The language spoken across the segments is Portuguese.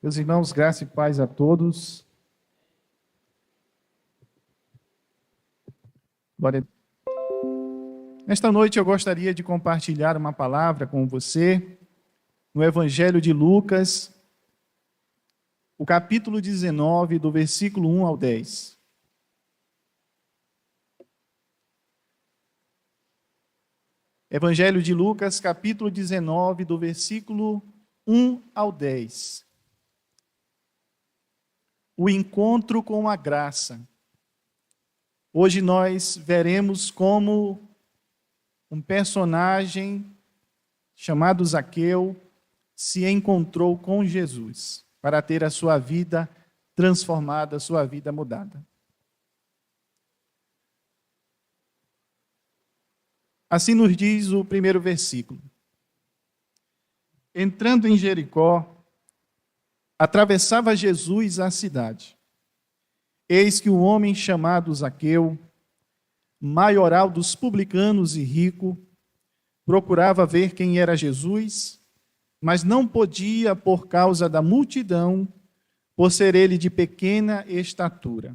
Meus irmãos, graça e paz a todos. Glória a Deus. Nesta noite eu gostaria de compartilhar uma palavra com você no Evangelho de Lucas, o capítulo 19, do versículo 1 ao 10. Evangelho de Lucas, capítulo 19, do versículo 1 ao 10. O encontro com a graça. Hoje nós veremos como um personagem chamado Zaqueu se encontrou com Jesus para ter a sua vida transformada, a sua vida mudada. Assim nos diz o primeiro versículo. Entrando em Jericó, atravessava Jesus a cidade. Eis que um homem chamado Zaqueu, maioral dos publicanos e rico, procurava ver quem era Jesus, mas não podia por causa da multidão, por ser ele de pequena estatura.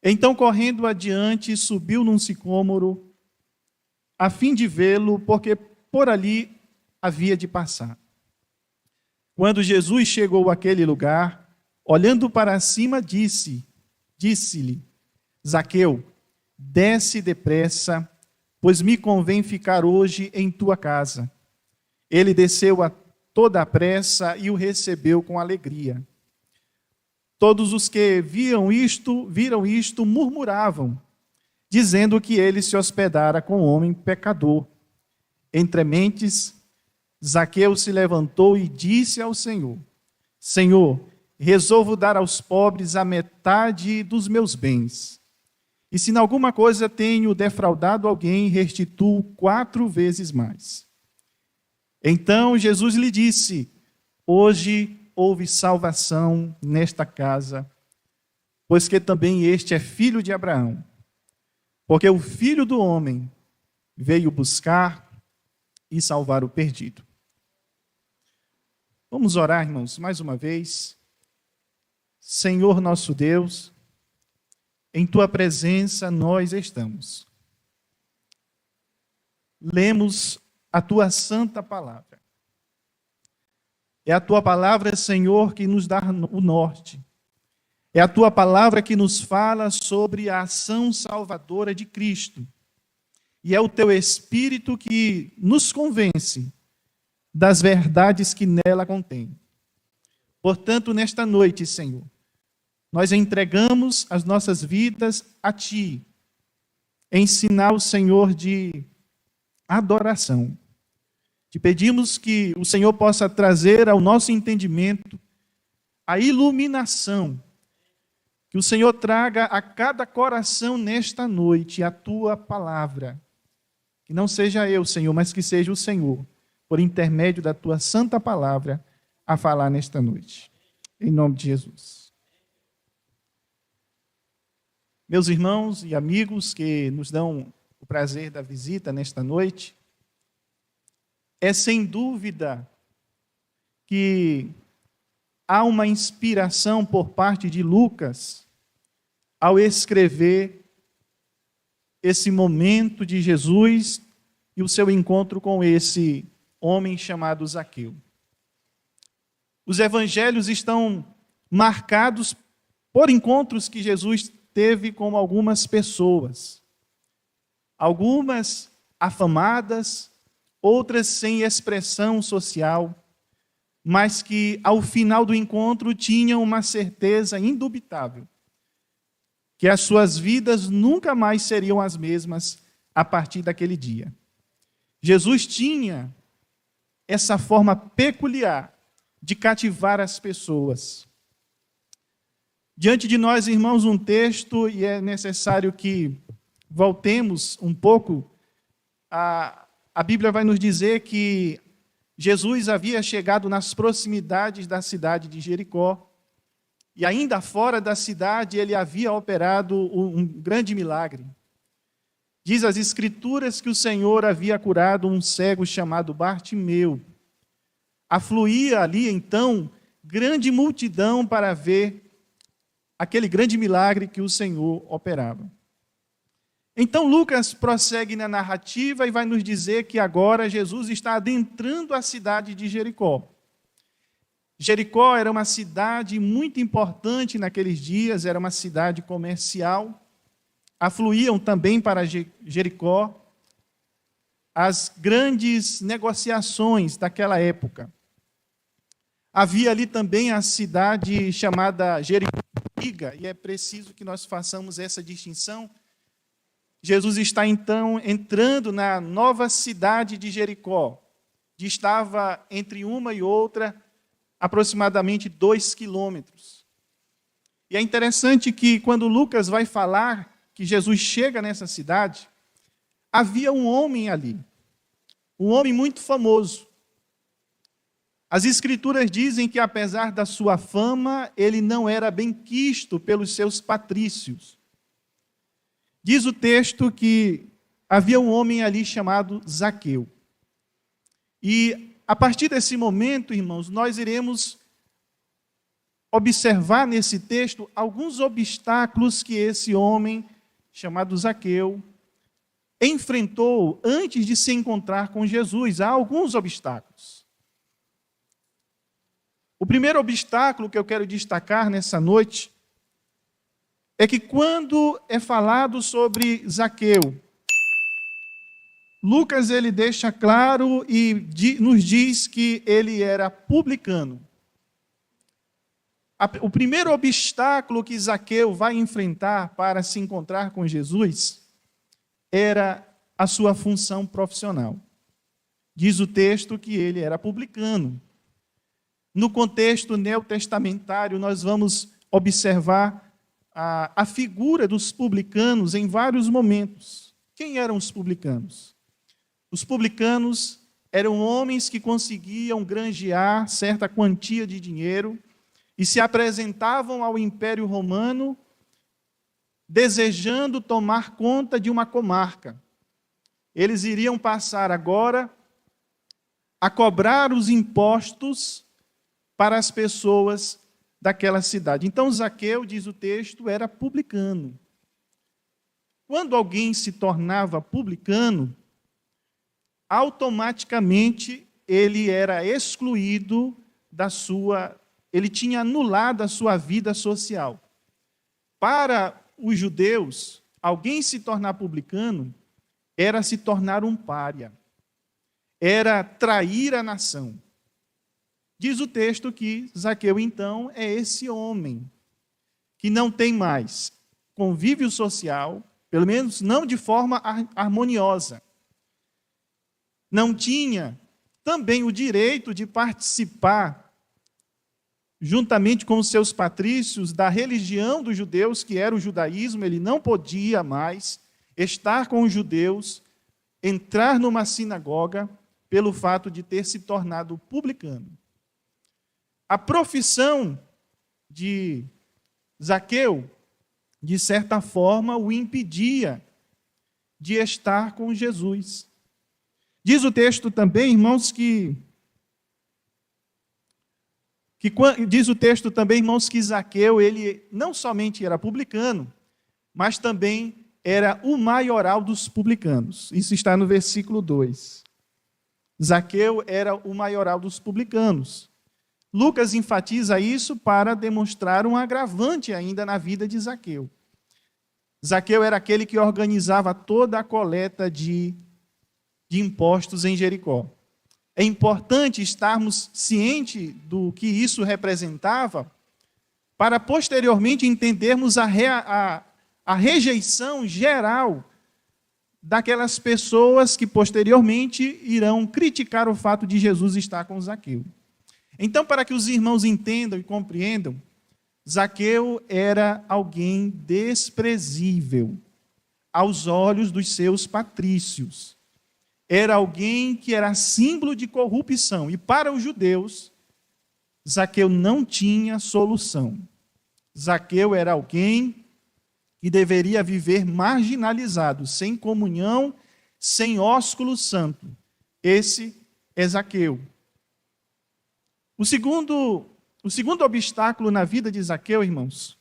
Então, correndo adiante, subiu num sicômoro, a fim de vê-lo, porque por ali havia de passar. Quando Jesus chegou àquele lugar, olhando para cima, disse-lhe, Zaqueu, desce depressa, pois me convém ficar hoje em tua casa. Ele desceu a toda a pressa e o recebeu com alegria. Todos os que viram isto, murmuravam, dizendo que ele se hospedara com um homem pecador. Entre mentes, Zaqueu se levantou e disse ao Senhor, Senhor, resolvo dar aos pobres a metade dos meus bens. E se em alguma coisa tenho defraudado alguém, restituo 4 vezes mais. Então Jesus lhe disse, hoje houve salvação nesta casa, pois que também este é filho de Abraão. Porque o Filho do Homem veio buscar e salvar o perdido. Vamos orar, irmãos, mais uma vez. Senhor nosso Deus, em Tua presença nós estamos. Lemos a Tua santa palavra. É a Tua palavra, Senhor, que nos dá o norte. É a Tua palavra que nos fala sobre a ação salvadora de Cristo. E é o Teu Espírito que nos convence das verdades que nela contém. Portanto, nesta noite, Senhor, nós entregamos as nossas vidas a Ti, em sinal, Senhor, de adoração. Te pedimos que o Senhor possa trazer ao nosso entendimento a iluminação, que o Senhor traga a cada coração nesta noite a Tua palavra. Que não seja eu, Senhor, mas que seja o Senhor, por intermédio da Tua santa palavra, a falar nesta noite. Em nome de Jesus. Meus irmãos e amigos que nos dão o prazer da visita nesta noite, é sem dúvida que há uma inspiração por parte de Lucas ao escrever esse momento de Jesus e o seu encontro com esse homem chamado Zaqueu. Os evangelhos estão marcados por encontros que Jesus teve com algumas pessoas. Algumas afamadas, outras sem expressão social, mas que ao final do encontro tinham uma certeza indubitável, que as suas vidas nunca mais seriam as mesmas a partir daquele dia. Jesus tinha essa forma peculiar de cativar as pessoas. Diante de nós, irmãos, um texto, e é necessário que voltemos um pouco. A Bíblia vai nos dizer que Jesus havia chegado nas proximidades da cidade de Jericó, e ainda fora da cidade ele havia operado um grande milagre. Diz as Escrituras que o Senhor havia curado um cego chamado Bartimeu. afluía ali, então, grande multidão para ver aquele grande milagre que o Senhor operava. Então, Lucas prossegue na narrativa e vai nos dizer que agora Jesus está adentrando a cidade de Jericó. Jericó era uma cidade muito importante naqueles dias, era uma cidade comercial. Afluíam também para Jericó as grandes negociações daquela época. Havia ali também a cidade chamada Jericó, e é preciso que nós façamos essa distinção. Jesus está então entrando na nova cidade de Jericó, que estava entre uma e outra aproximadamente 2 quilômetros. E é interessante que quando Lucas vai falar que Jesus chega nessa cidade, havia um homem ali, um homem muito famoso. As Escrituras dizem que, apesar da sua fama, ele não era bem quisto pelos seus patrícios. Diz o texto que havia um homem ali chamado Zaqueu. E, a partir desse momento, irmãos, nós iremos observar nesse texto alguns obstáculos que esse homem, chamado Zaqueu, enfrentou antes de se encontrar com Jesus. Há alguns obstáculos. O primeiro obstáculo que eu quero destacar nessa noite é que quando é falado sobre Zaqueu, Lucas ele deixa claro e nos diz que ele era publicano. O primeiro obstáculo que Zaqueu vai enfrentar para se encontrar com Jesus era a sua função profissional. Diz o texto que ele era publicano. No contexto neotestamentário, nós vamos observar a figura dos publicanos em vários momentos. Quem eram os publicanos? Os publicanos eram homens que conseguiam granjear certa quantia de dinheiro e se apresentavam ao Império Romano desejando tomar conta de uma comarca. Eles iriam passar agora a cobrar os impostos para as pessoas daquela cidade. Então, Zaqueu, diz o texto, era publicano. Quando alguém se tornava publicano, automaticamente ele era excluído ele tinha anulado a sua vida social. Para os judeus, alguém se tornar publicano era se tornar um pária, era trair a nação. Diz o texto que Zaqueu, então, é esse homem que não tem mais convívio social, pelo menos não de forma harmoniosa. Não tinha também o direito de participar, juntamente com os seus patrícios, da religião dos judeus, que era o judaísmo. Ele não podia mais estar com os judeus, entrar numa sinagoga, pelo fato de ter se tornado publicano. A profissão de Zaqueu, de certa forma, o impedia de estar com Jesus. Diz o texto também, irmãos, que Zaqueu, ele não somente era publicano, mas também era o maioral dos publicanos. Isso está no versículo 2. Zaqueu era o maioral dos publicanos. Lucas enfatiza isso para demonstrar um agravante ainda na vida de Zaqueu. Zaqueu era aquele que organizava toda a coleta de impostos em Jericó. É importante estarmos cientes do que isso representava para posteriormente entendermos a rejeição geral daquelas pessoas que posteriormente irão criticar o fato de Jesus estar com Zaqueu. Então, para que os irmãos entendam e compreendam, Zaqueu era alguém desprezível aos olhos dos seus patrícios. Era alguém que era símbolo de corrupção. E para os judeus, Zaqueu não tinha solução. Zaqueu era alguém que deveria viver marginalizado, sem comunhão, sem ósculo santo. Esse é Zaqueu. O segundo obstáculo na vida de Zaqueu, irmãos,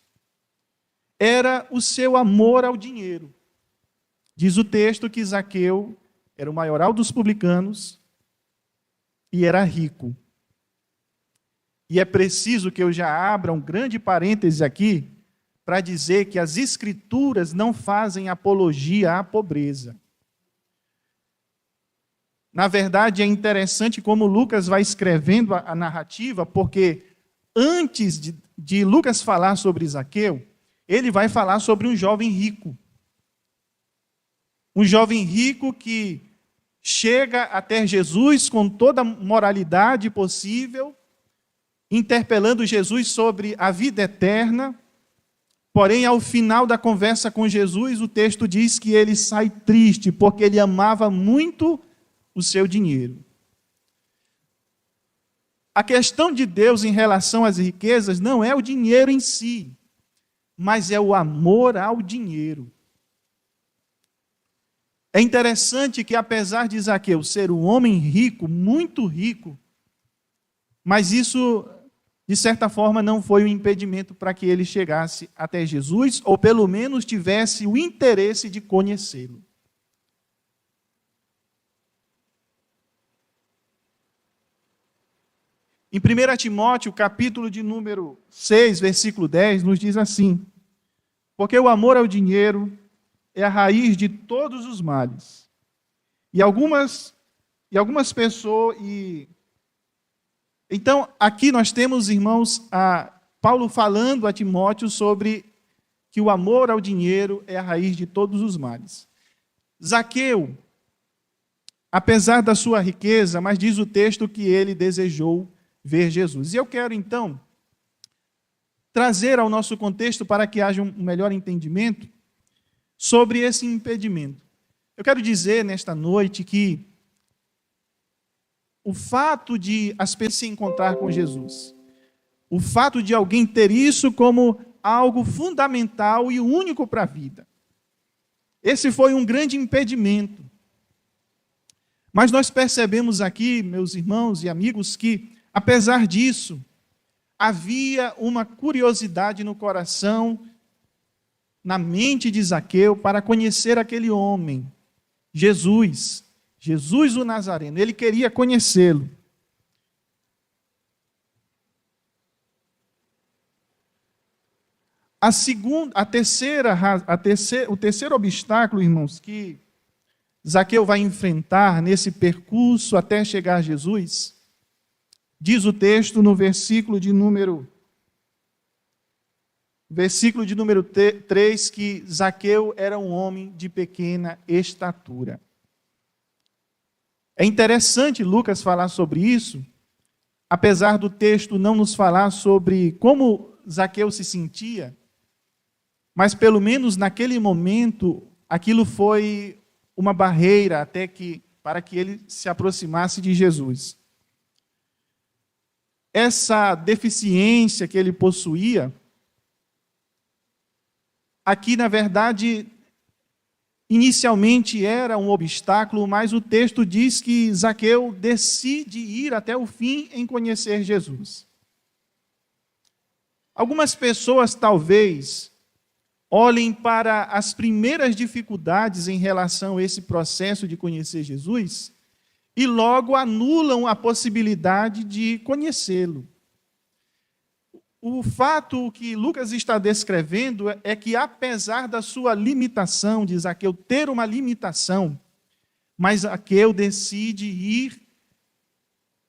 era o seu amor ao dinheiro. Diz o texto que Zaqueu era o maioral dos publicanos e era rico. E é preciso que eu já abra um grande parêntese aqui para dizer que as Escrituras não fazem apologia à pobreza. Na verdade, é interessante como Lucas vai escrevendo a narrativa, porque antes de Lucas falar sobre Zaqueu, ele vai falar sobre um jovem rico. Um jovem rico que chega até Jesus com toda a moralidade possível, interpelando Jesus sobre a vida eterna. Porém, ao final da conversa com Jesus, o texto diz que ele sai triste, porque ele amava muito o seu dinheiro. A questão de Deus em relação às riquezas não é o dinheiro em si, mas é o amor ao dinheiro. É interessante que, apesar de Zaqueu ser um homem rico, muito rico, mas isso, de certa forma, não foi um impedimento para que ele chegasse até Jesus, ou pelo menos tivesse o interesse de conhecê-lo. Em 1 Timóteo, capítulo de número 6, versículo 10, nos diz assim: porque o amor ao dinheiro é a raiz de todos os males. E algumas pessoas... Então, aqui nós temos, irmãos, Paulo falando a Timóteo sobre que o amor ao dinheiro é a raiz de todos os males. Zaqueu, apesar da sua riqueza, mas diz o texto que ele desejou ver Jesus. E eu quero, então, trazer ao nosso contexto para que haja um melhor entendimento sobre esse impedimento. Eu quero dizer nesta noite que o fato de as pessoas se encontrar com Jesus, o fato de alguém ter isso como algo fundamental e único para a vida, esse foi um grande impedimento. Mas nós percebemos aqui, meus irmãos e amigos, que, apesar disso, havia uma curiosidade no coração, na mente de Zaqueu, para conhecer aquele homem, Jesus o Nazareno. Ele queria conhecê-lo. O terceiro obstáculo, irmãos, que Zaqueu vai enfrentar nesse percurso até chegar a Jesus, diz o texto no versículo de número 3, que Zaqueu era um homem de pequena estatura. É interessante Lucas falar sobre isso, apesar do texto não nos falar sobre como Zaqueu se sentia, mas pelo menos naquele momento, aquilo foi uma barreira para que ele se aproximasse de Jesus. Essa deficiência que ele possuía, aqui, na verdade, inicialmente era um obstáculo, mas o texto diz que Zaqueu decide ir até o fim em conhecer Jesus. Algumas pessoas, talvez, olhem para as primeiras dificuldades em relação a esse processo de conhecer Jesus e logo anulam a possibilidade de conhecê-lo. O fato que Lucas está descrevendo é que, apesar da sua limitação, de Zaqueu ter uma limitação, mas Zaqueu decide ir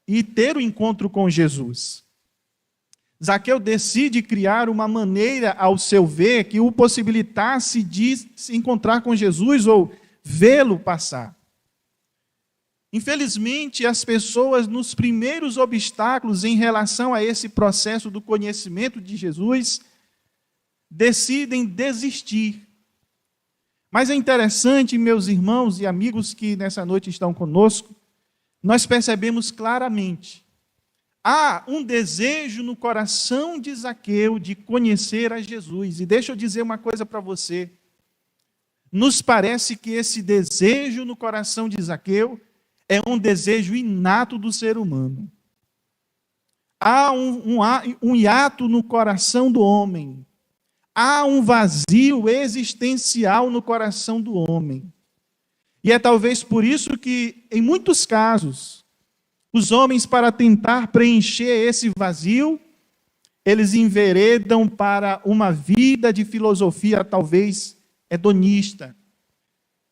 e ter o encontro com Jesus. Zaqueu decide criar uma maneira, ao seu ver, que o possibilitasse de se encontrar com Jesus ou vê-lo passar. Infelizmente, as pessoas, nos primeiros obstáculos em relação a esse processo do conhecimento de Jesus, decidem desistir. Mas é interessante, meus irmãos e amigos que nessa noite estão conosco, nós percebemos claramente, há um desejo no coração de Zaqueu de conhecer a Jesus. E deixa eu dizer uma coisa para você, nos parece que esse desejo no coração de Zaqueu é um desejo inato do ser humano. Há um hiato no coração do homem. Há um vazio existencial no coração do homem. E é talvez por isso que, em muitos casos, os homens, para tentar preencher esse vazio, eles enveredam para uma vida de filosofia, talvez hedonista.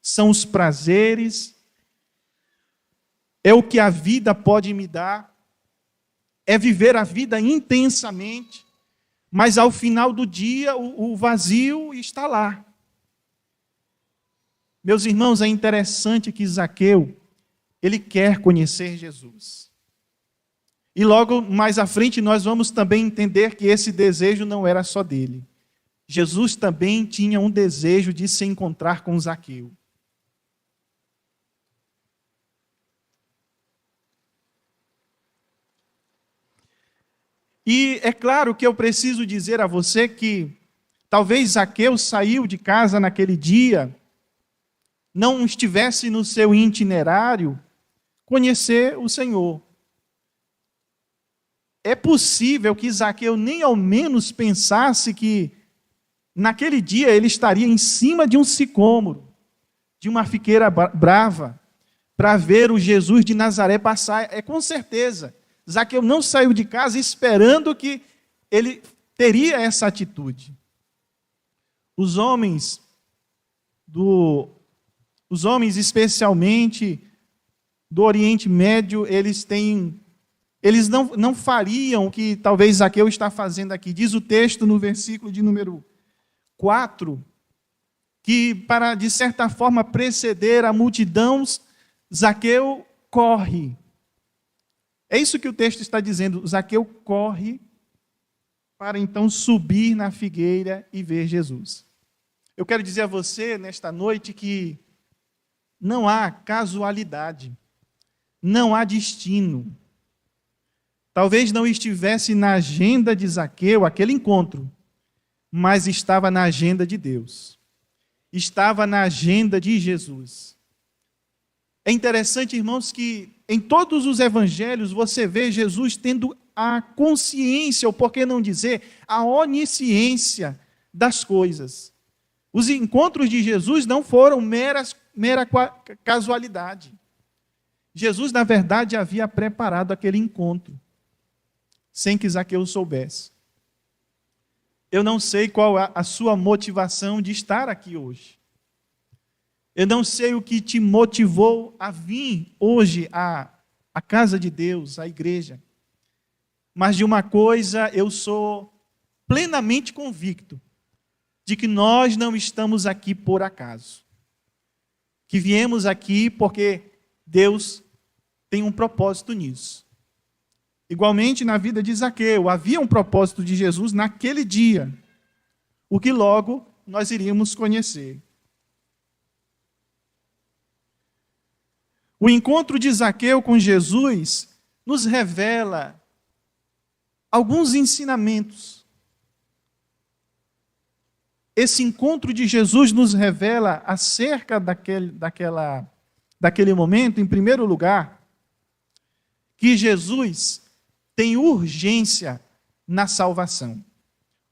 São os prazeres, é o que a vida pode me dar, é viver a vida intensamente, mas ao final do dia o vazio está lá. Meus irmãos, é interessante que Zaqueu, ele quer conhecer Jesus. E logo mais à frente nós vamos também entender que esse desejo não era só dele. Jesus também tinha um desejo de se encontrar com Zaqueu. E é claro que eu preciso dizer a você que talvez Zaqueu saiu de casa naquele dia, não estivesse no seu itinerário conhecer o Senhor. É possível que Zaqueu nem ao menos pensasse que naquele dia ele estaria em cima de um sicômoro, de uma figueira brava, para ver o Jesus de Nazaré passar. É com certeza. Zaqueu não saiu de casa esperando que ele teria essa atitude. Os homens especialmente do Oriente Médio, eles não fariam o que talvez Zaqueu está fazendo aqui. Diz o texto no versículo de número 4, que para, de certa forma, preceder a multidão, Zaqueu corre. É isso que o texto está dizendo. Zaqueu corre para então subir na figueira e ver Jesus. Eu quero dizer a você, nesta noite, que não há casualidade, não há destino. Talvez não estivesse na agenda de Zaqueu aquele encontro, mas estava na agenda de Deus. Estava na agenda de Jesus. É interessante, irmãos, que em todos os evangelhos você vê Jesus tendo a consciência, ou por que não dizer, a onisciência das coisas. Os encontros de Jesus não foram mera casualidade. Jesus, na verdade, havia preparado aquele encontro, sem que Zaqueu soubesse. Eu não sei qual a sua motivação de estar aqui hoje. Eu não sei o que te motivou a vir hoje à casa de Deus, à igreja. Mas de uma coisa eu sou plenamente convicto, de que nós não estamos aqui por acaso. Que viemos aqui porque Deus tem um propósito nisso. Igualmente na vida de Zaqueu, havia um propósito de Jesus naquele dia, o que logo nós iríamos conhecer. O encontro de Zaqueu com Jesus nos revela alguns ensinamentos. Esse encontro de Jesus nos revela acerca daquele momento, em primeiro lugar, que Jesus tem urgência na salvação.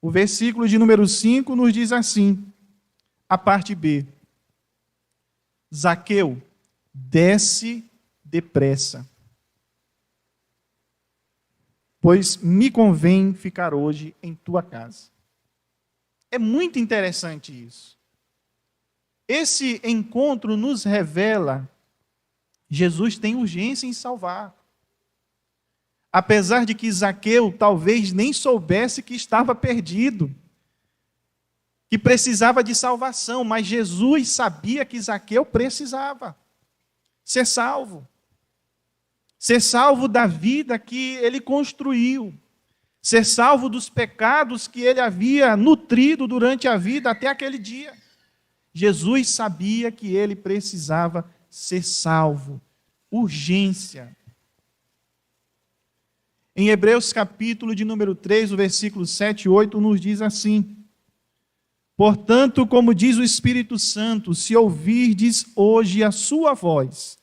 O versículo de número 5 nos diz assim, a parte B. Zaqueu, desce depressa, pois me convém ficar hoje em tua casa. É muito interessante isso. Esse encontro nos revela, Jesus tem urgência em salvar. Apesar de que Zaqueu talvez nem soubesse que estava perdido, que precisava de salvação, mas Jesus sabia que Zaqueu precisava ser salvo. Ser salvo da vida que ele construiu. Ser salvo dos pecados que ele havia nutrido durante a vida até aquele dia. Jesus sabia que ele precisava ser salvo. Urgência. Em Hebreus capítulo de número 3, o versículo 7 e 8, nos diz assim: portanto, como diz o Espírito Santo, se ouvirdes hoje a sua voz,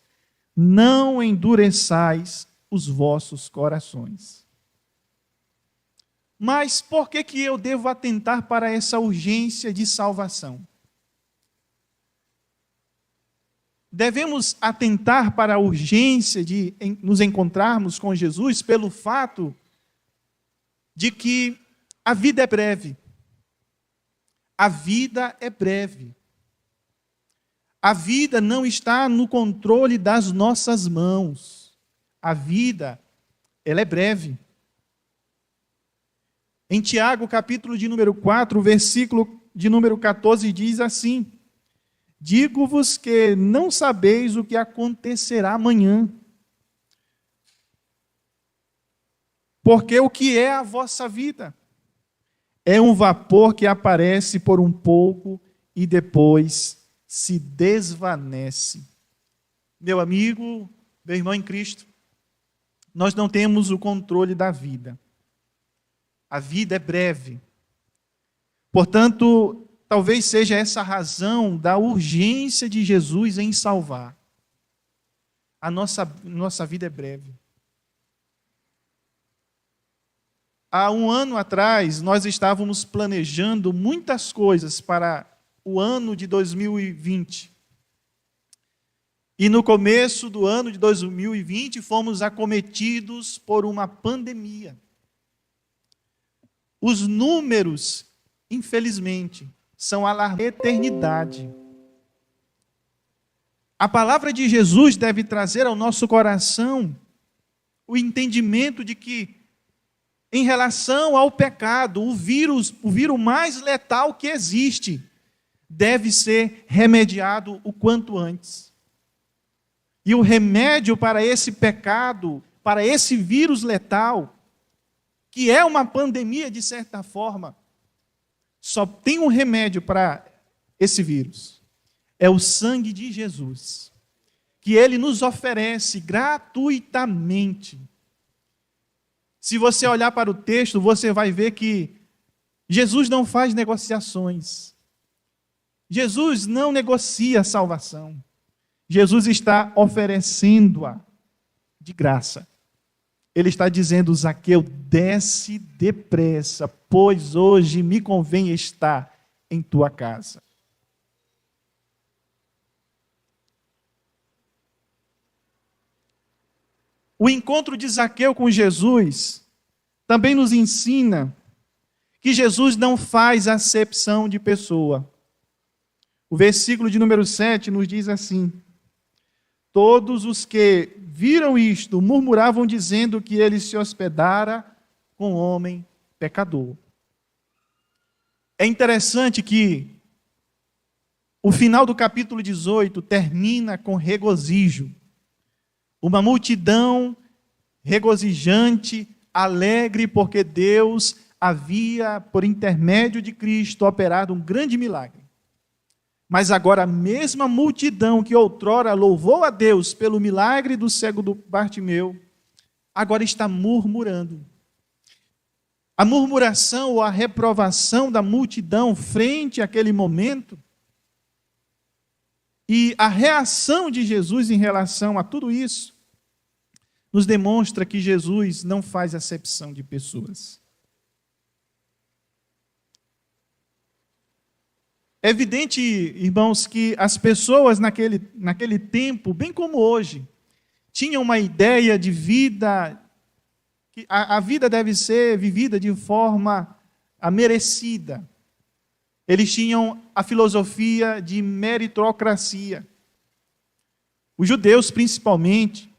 não endureçais os vossos corações. Mas por que eu devo atentar para essa urgência de salvação? Devemos atentar para a urgência de nos encontrarmos com Jesus pelo fato de que a vida é breve. A vida é breve. A vida não está no controle das nossas mãos. A vida, ela é breve. Em Tiago, capítulo de número 4, versículo de número 14, diz assim: digo-vos que não sabeis o que acontecerá amanhã. Porque o que é a vossa vida? É um vapor que aparece por um pouco e depois se desvanece. Meu amigo, meu irmão em Cristo, nós não temos o controle da vida. A vida é breve. Portanto, talvez seja essa a razão da urgência de Jesus em salvar. A nossa vida é breve. Há um ano atrás, nós estávamos planejando muitas coisas para o ano de 2020. E no começo do ano de 2020, fomos acometidos por uma pandemia. Os números, infelizmente, são a eternidade. A palavra de Jesus deve trazer ao nosso coração o entendimento de que, em relação ao pecado, o vírus mais letal que existe, deve ser remediado o quanto antes. E o remédio para esse pecado, para esse vírus letal, que é uma pandemia de certa forma, só tem um remédio para esse vírus. É o sangue de Jesus, que Ele nos oferece gratuitamente. Se você olhar para o texto, você vai ver que Jesus não faz negociações. Jesus não negocia a salvação. Jesus está oferecendo-a de graça. Ele está dizendo: Zaqueu, desce depressa, pois hoje me convém estar em tua casa. O encontro de Zaqueu com Jesus também nos ensina que Jesus não faz acepção de pessoa. O versículo de número 7 nos diz assim: todos os que viram isto murmuravam dizendo que ele se hospedara com homem pecador. É interessante que o final do capítulo 18 termina com regozijo. Uma multidão regozijante, alegre, porque Deus havia, por intermédio de Cristo, operado um grande milagre. Mas agora a mesma multidão que outrora louvou a Deus pelo milagre do cego do Bartimeu, agora está murmurando. A murmuração ou a reprovação da multidão frente àquele momento e a reação de Jesus em relação a tudo isso nos demonstra que Jesus não faz acepção de pessoas. É evidente, irmãos, que as pessoas naquele tempo, bem como hoje, tinham uma ideia de vida, que a vida deve ser vivida de forma merecida. Eles tinham a filosofia de meritocracia. Os judeus, principalmente.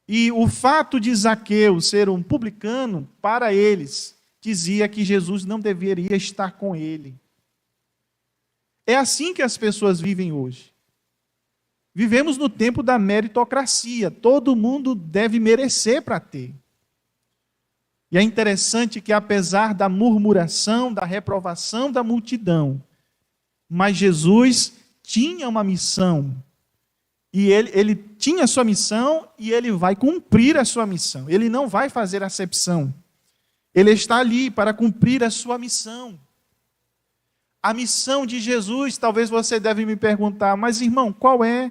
E o fato de Zaqueu ser um publicano, para eles, dizia que Jesus não deveria estar com ele. É assim que as pessoas vivem hoje. Vivemos no tempo da meritocracia. Todo mundo deve merecer para ter. E é interessante que, apesar da murmuração, da reprovação da multidão, mas Jesus tinha uma missão. E ele tinha a sua missão e ele vai cumprir a sua missão. Ele não vai fazer acepção. Ele está ali para cumprir a sua missão. A missão de Jesus, talvez você deve me perguntar, mas irmão, qual é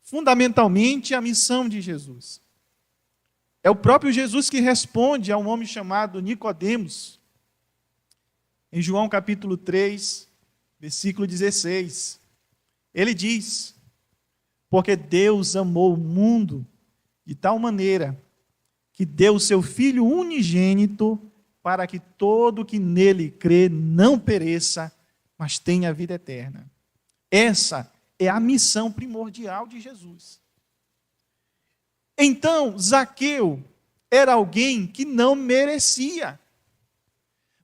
fundamentalmente a missão de Jesus? É o próprio Jesus que responde a um homem chamado Nicodemos, em João capítulo 3, versículo 16. Ele diz: porque Deus amou o mundo de tal maneira que deu o seu Filho unigênito para que todo que nele crê não pereça, mas tenha a vida eterna. Essa é a missão primordial de Jesus. Então, Zaqueu era alguém que não merecia,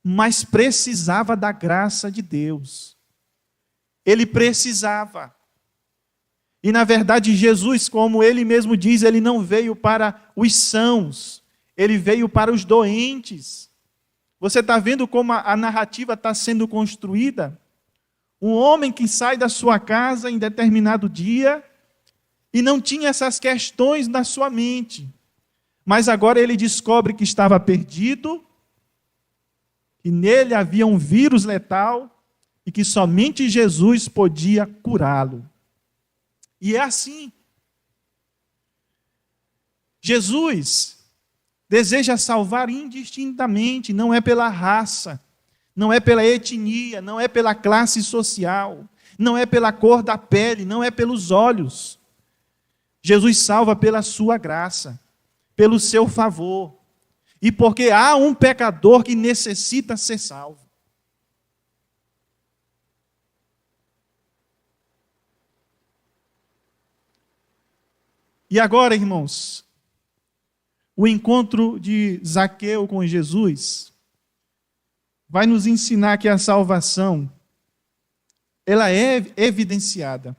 mas precisava da graça de Deus. Ele precisava. E, na verdade, Jesus, como ele mesmo diz, ele não veio para os sãos, ele veio para os doentes. Você está vendo como a narrativa está sendo construída? Um homem que sai da sua casa em determinado dia e não tinha essas questões na sua mente. Mas agora ele descobre que estava perdido, que nele havia um vírus letal e que somente Jesus podia curá-lo. E é assim. Jesus deseja salvar indistintamente, não é pela raça, não é pela etnia, não é pela classe social, não é pela cor da pele, não é pelos olhos. Jesus salva pela sua graça, pelo seu favor, e porque há um pecador que necessita ser salvo. E agora, irmãos, o encontro de Zaqueu com Jesus vai nos ensinar que a salvação, ela é evidenciada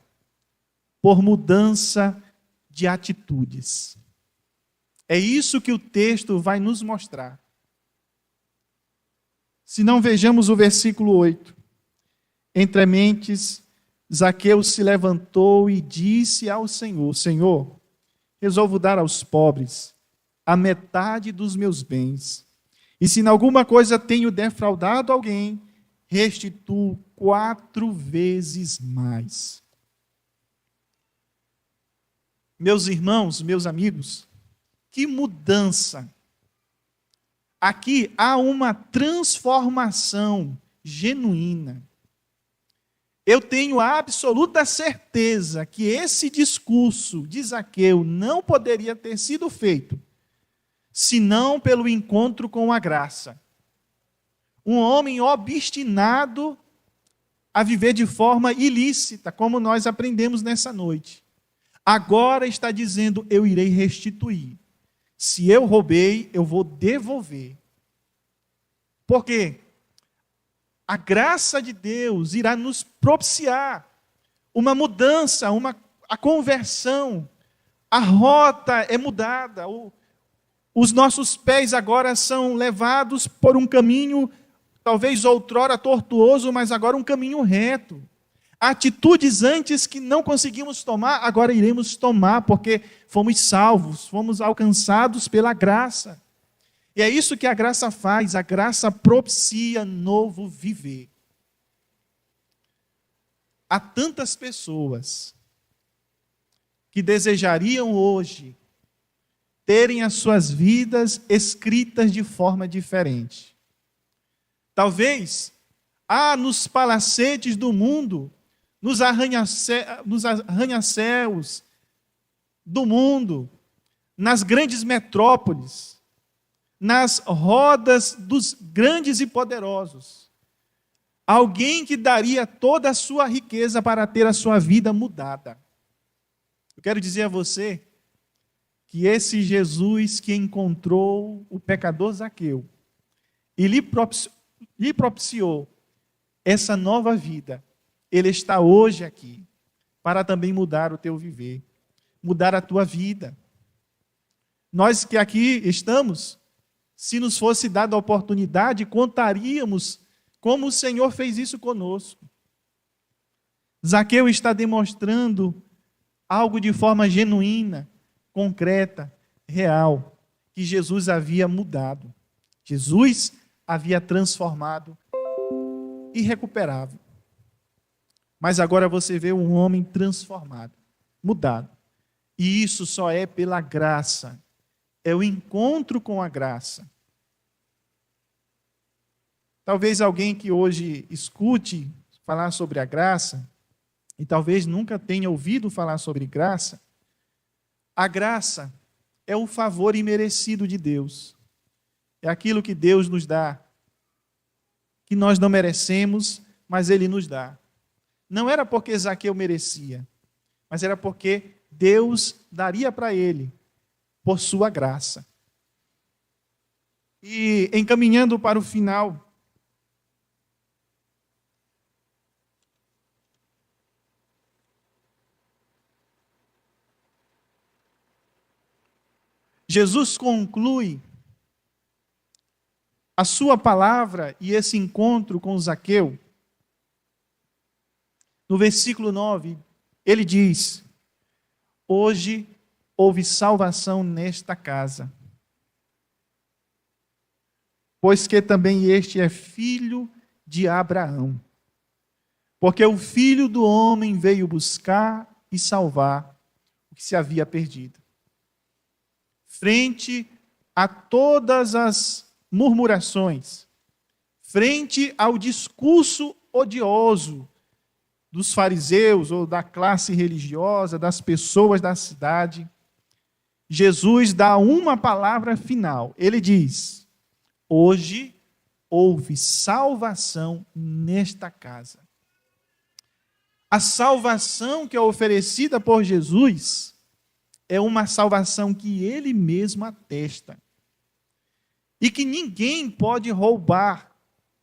por mudança de atitudes. É isso que o texto vai nos mostrar. Se não, vejamos o versículo 8. Entre mentes, Zaqueu se levantou e disse ao Senhor: Senhor, resolvo dar aos pobres a metade dos meus bens. E se em alguma coisa tenho defraudado alguém, restituo 4 vezes mais. Meus irmãos, meus amigos, que mudança! Aqui há uma transformação genuína. Eu tenho a absoluta certeza que esse discurso de Zaqueu não poderia ter sido feito senão pelo encontro com a graça. Um homem obstinado a viver de forma ilícita, como nós aprendemos nessa noite. Agora está dizendo: eu irei restituir. Se eu roubei, eu vou devolver. Por quê? A graça de Deus irá nos propiciar uma mudança, a conversão. A rota é mudada. Os nossos pés agora são levados por um caminho, talvez outrora tortuoso, mas agora um caminho reto. Atitudes antes que não conseguimos tomar, agora iremos tomar, porque fomos salvos, fomos alcançados pela graça. E é isso que a graça faz, a graça propicia novo viver. Há tantas pessoas que desejariam hoje terem as suas vidas escritas de forma diferente. Talvez, nos palacetes do mundo, nos arranha-céus do mundo, nas grandes metrópoles, nas rodas dos grandes e poderosos, alguém que daria toda a sua riqueza para ter a sua vida mudada. Eu quero dizer a você que esse Jesus que encontrou o pecador Zaqueu e lhe propiciou essa nova vida, ele está hoje aqui para também mudar o teu viver, mudar a tua vida. Nós que aqui estamos, se nos fosse dada a oportunidade, contaríamos como o Senhor fez isso conosco. Zaqueu está demonstrando algo de forma genuína, concreta, real, que Jesus havia mudado. Jesus havia transformado irrecuperável. Mas agora você vê um homem transformado, mudado. E isso só é pela graça. é o encontro com a graça. Talvez alguém que hoje escute falar sobre a graça, e talvez nunca tenha ouvido falar sobre graça, a graça é o favor imerecido de Deus. É aquilo que Deus nos dá, que nós não merecemos, mas Ele nos dá. Não era porque Zaqueu merecia, mas era porque Deus daria para ele, por sua graça. E encaminhando para o final, Jesus conclui a sua palavra e esse encontro com Zaqueu. No versículo 9, ele diz: hoje houve salvação nesta casa, pois que também este é filho de Abraão. Porque o Filho do Homem veio buscar e salvar o que se havia perdido. Frente a todas as murmurações, frente ao discurso odioso dos fariseus ou da classe religiosa, das pessoas da cidade, Jesus dá uma palavra final. Ele diz: hoje houve salvação nesta casa. A salvação que é oferecida por Jesus é uma salvação que Ele mesmo atesta e que ninguém pode roubar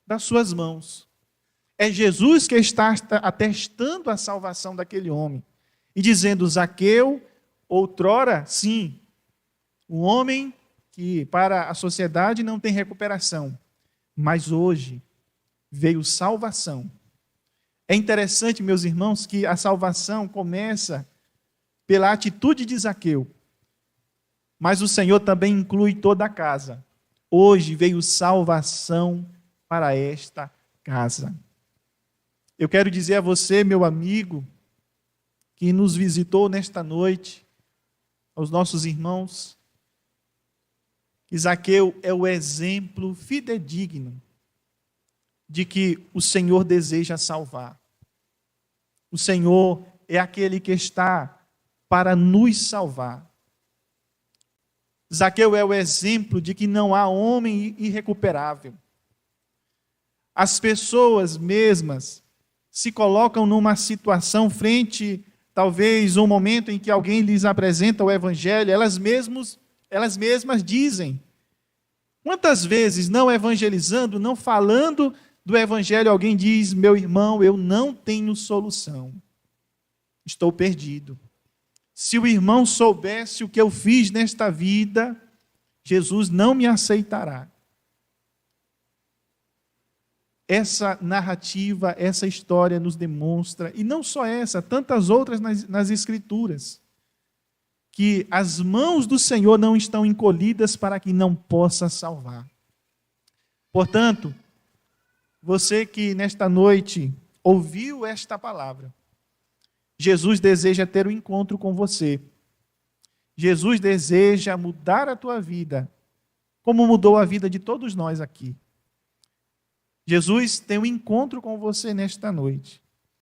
das suas mãos. É Jesus que está atestando a salvação daquele homem e dizendo: Zaqueu, outrora, sim, um homem que para a sociedade não tem recuperação, mas hoje veio salvação. É interessante, meus irmãos, que a salvação começa pela atitude de Zaqueu, mas o Senhor também inclui toda a casa. Hoje veio salvação para esta casa. Eu quero dizer a você, meu amigo, que nos visitou nesta noite, aos nossos irmãos, que Zaqueu é o exemplo fidedigno de que o Senhor deseja salvar. O Senhor é aquele que está para nos salvar. Zaqueu é o exemplo de que não há homem irrecuperável. As pessoas mesmas se colocam numa situação frente, talvez, um momento em que alguém lhes apresenta o Evangelho, elas mesmas dizem. Quantas vezes, não evangelizando, não falando do Evangelho, alguém diz: meu irmão, eu não tenho solução. Estou perdido. Se o irmão soubesse o que eu fiz nesta vida, Jesus não me aceitará. Essa narrativa, essa história nos demonstra, e não só essa, tantas outras nas Escrituras, que as mãos do Senhor não estão encolhidas para que não possa salvar. Portanto, você que nesta noite ouviu esta palavra, Jesus deseja ter um encontro com você. Jesus deseja mudar a tua vida, como mudou a vida de todos nós aqui. Jesus tem um encontro com você nesta noite.